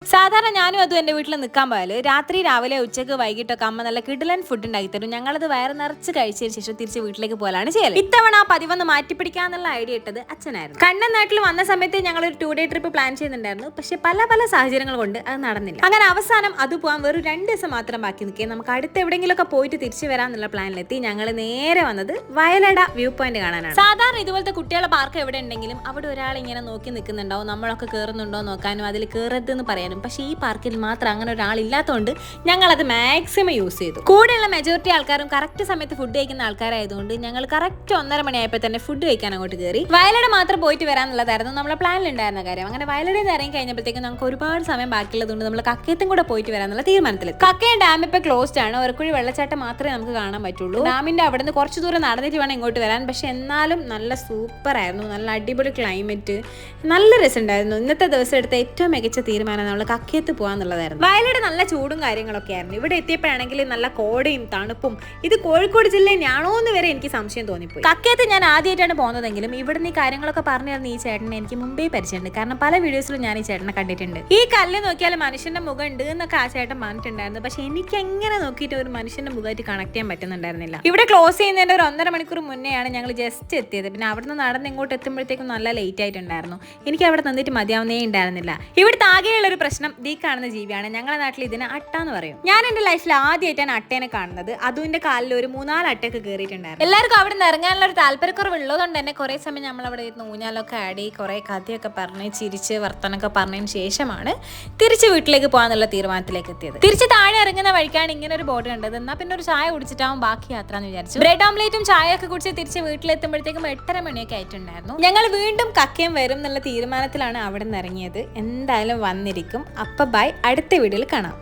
സാധാരണ ഞാനും അതും എൻ്റെ വീട്ടിൽ നിൽക്കാൻ പോയാൽ രാത്രി രാവിലെ ഉച്ചയ്ക്ക് വൈകിട്ടൊക്കെ അമ്മ നല്ല കിടിലൻ ഫുഡ് ഉണ്ടാക്കി തരും. ഞങ്ങളത് വയറ് നിറച്ച് കഴിച്ചതിന് ശേഷം തിരിച്ച് വീട്ടിലേക്ക് പോലാണ് ചെയ്യല്. ഇത്തവണ ആ പതിവൊന്ന് മാറ്റിപ്പിടിക്കാന്നുള്ള ഐഡിയ ഇട്ടത് അച്ഛനായിരുന്നു. കണ്ണൻ നാട്ടിൽ വന്ന സമയത്ത് ഞങ്ങൾ ഒരു 2 ഡേ ട്രിപ്പ് പ്ലാൻ ചെയ്യുന്നുണ്ടായിരുന്നു. പക്ഷെ പല സാഹചര്യങ്ങൾ കൊണ്ട് അത് നടന്നില്ല. അങ്ങനെ അവസാനം അത് പോകാൻ വെറും 2 ദിവസം മാത്രം ബാക്കി നിൽക്കുക. നമുക്ക് അടുത്ത് എവിടെയെങ്കിലുമൊക്കെ പോയിട്ട് തിരിച്ചു വരാന്നുള്ള പ്ലാനിലെത്തി ഞങ്ങൾ നേരെ വന്നത് വയലട വ്യൂ പോയിന്റ് കാണാനാണ്. സാധാരണ ഇതുപോലത്തെ കുട്ടികളുടെ പാർക്ക് എവിടെ ഉണ്ടെങ്കിലും അവിടെ ഒരാൾ ഇങ്ങനെ നോക്കി നിൽക്കുന്നുണ്ടാവും, നമ്മളൊക്കെ കയറുന്നുണ്ടോ നോക്കാനും അതിൽ കയറരുതെന്ന് പറയാനും. പക്ഷേ ഈ പാർക്കിൽ മാത്രം അങ്ങനെ ഒരാളില്ലാത്തതുകൊണ്ട് ഞങ്ങൾ അത് മാക്സിമം യൂസ് ചെയ്തു. കൂടെയുള്ള മെജോറിറ്റി ആൾക്കാരും കറക്റ്റ് സമയത്ത് ഫുഡ് കഴിക്കുന്ന ആൾക്കാരായതുകൊണ്ട് ഞങ്ങൾ കറക്റ്റ് 1:30 മണിയായപ്പോൾ തന്നെ ഫുഡ് കഴിക്കാൻ അങ്ങോട്ട് കയറി. വയലട മാത്രം പോയിട്ട് വരാനുള്ളതായിരുന്നു നമ്മളെ പ്ലാനിലുണ്ടായിരുന്ന കാര്യം. അങ്ങനെ വയലടയിൽ നിന്ന് ഇറങ്ങി കഴിഞ്ഞപ്പോഴത്തേക്കും നമുക്ക് ഒരുപാട് സമയം ബാക്കിയുള്ളതുകൊണ്ട് നമ്മൾ കക്കയത്തും കൂടെ പോയിട്ട് വരാനുള്ള തീരുമാനത്തിലെത്തി. കക്കയം ഡാം ഇപ്പോൾ ക്ലോസ്ഡ് ആണ്. ഒരക്കുഴി വെള്ളച്ചാട്ടം മാത്രമേ നമുക്ക് കാണാൻ പറ്റുള്ളൂ. ഡാമിന്റെ അവിടെ നിന്ന് കുറച്ച് ദൂരം നടന്നിട്ട് വേണം ഇങ്ങോട്ട് വരാൻ. പക്ഷെ എന്നാലും നല്ല സൂപ്പർ ആയിരുന്നു, നല്ല അടിപൊളി ക്ലൈമറ്റ്, നല്ല രസമുണ്ടായിരുന്നു. ഇന്നത്തെ ദിവസം എടുത്ത ഏറ്റവും മികച്ച തീരുമാനം നമ്മൾ കക്കയത്ത് പോകാന്നുള്ളതായിരുന്നു. വയലട നല്ല ചൂടും കാര്യങ്ങളൊക്കെ ആയിരുന്നു. ഇവിടെ എത്തിയപ്പോഴാണെങ്കിൽ നല്ല കോടയും തണുപ്പും. ഇത് കോഴിക്കോട് ജില്ലയിലാണോ എന്ന് വരെ എനിക്ക് സംശയം തോന്നിപ്പോയി. കക്കയത്ത് ഞാൻ ആദ്യമായിട്ടാണ് പോകുന്നതെങ്കിലും ഇവിടുന്ന് ഈ കാര്യങ്ങളൊക്കെ പറഞ്ഞു തരുന്ന ഈ ചേട്ടനെ എനിക്ക് മുമ്പേ പരിചയമുണ്ട്. കാരണം പല വീഡിയോസിലും ഞാൻ ഈ ചേട്ടനെ കണ്ടിട്ടുണ്ട്. ഈ കല്ല് നോക്കിയാൽ മനുഷ്യന്റെ മുഖം ഉണ്ട് എന്നൊക്കെ ആ ചേട്ടൻ പറഞ്ഞിട്ടുണ്ടായിരുന്നു. പക്ഷെ എനിക്ക് എങ്ങനെ നോക്കിയിട്ട് ഒരു മനുഷ്യന്റെ മുഖമായിട്ട് കണക്ട് ചെയ്യാൻ പറ്റുന്നുണ്ടായിരുന്നില്ല. ഇവിടെ ക്ലോസ് ചെയ്യുന്നതിന്റെ ഒരു 1:30 മണിക്കൂർ മുന്നെയാണ് ഞങ്ങൾ ജസ്റ്റ് എത്തിയത്. പിന്നെ അവിടുന്ന് നടന്ന് ഇങ്ങോട്ട് എത്തുമ്പോഴത്തേക്കും നല്ല ലേറ്റ് ആയിട്ടുണ്ടായിരുന്നു. എനിക്ക് അവിടെ നിന്നിട്ട് മതിയാവുന്നേ ഉണ്ടായിരുന്നില്ല. ഇവിടുത്തെ ആകെയുള്ള ഒരു പ്രശ്നം ദീ കാണുന്ന ജീവിയാണ്. ഞങ്ങളുടെ നാട്ടിൽ ഇതിനെ അട്ട എന്ന് പറയും. ഞാൻ എന്റെ ലൈഫിൽ ആദ്യമായിട്ടാണ് അട്ടേനെ കാണുന്നത്. അതുവിന്റെ കാലിൽ ഒരു 3-4 അട്ടയൊക്കെ കയറിയിട്ടുണ്ടായിരുന്നു. എല്ലാവർക്കും അവിടെ നിന്ന് ഇറങ്ങാനുള്ള ഒരു താല്പര്യക്കുറവുള്ളതുകൊണ്ട് തന്നെ കുറെ സമയം നമ്മൾ അവിടെ ഇരുന്ന് ഊഞ്ഞാലൊക്കെ ആടി കുറെ കഥയൊക്കെ പറഞ്ഞ് ചിരിച്ച് വർത്തനൊക്കെ പറഞ്ഞതിന് ശേഷമാണ് തിരിച്ച് വീട്ടിലേക്ക് പോകാന്നുള്ള തീരുമാനത്തിലേക്ക് എത്തിയത്. തിരിച്ച് താഴെ ഇറങ്ങുന്ന വഴിക്കാണ് ഇങ്ങനെ ഒരു ബോർഡ് കണ്ടത്. എന്നാൽ പിന്നെ ഒരു ചായ കുടിച്ചിട്ടാവും ബാക്കി യാത്ര എന്ന് വിചാരിച്ചു. ബ്രെഡ് ഓംലേറ്റും ചായയൊക്കെ കുടിച്ച് തിരിച്ച് വീട്ടിലെത്തുമ്പോഴത്തേക്കും 8:30 മണിയൊക്കെ ആയിട്ടുണ്ടായിരുന്നു. ഞങ്ങൾ വീണ്ടും കക്കയം വരും എന്നുള്ള തീരുമാനത്തിലാണ് അവിടെ നിന്ന് ഇറങ്ങിയത്. എന്തായാലും വന്നിരിക്കും. അപ്പൊ ബൈ, അടുത്ത വീഡിയോയിൽ കാണാം.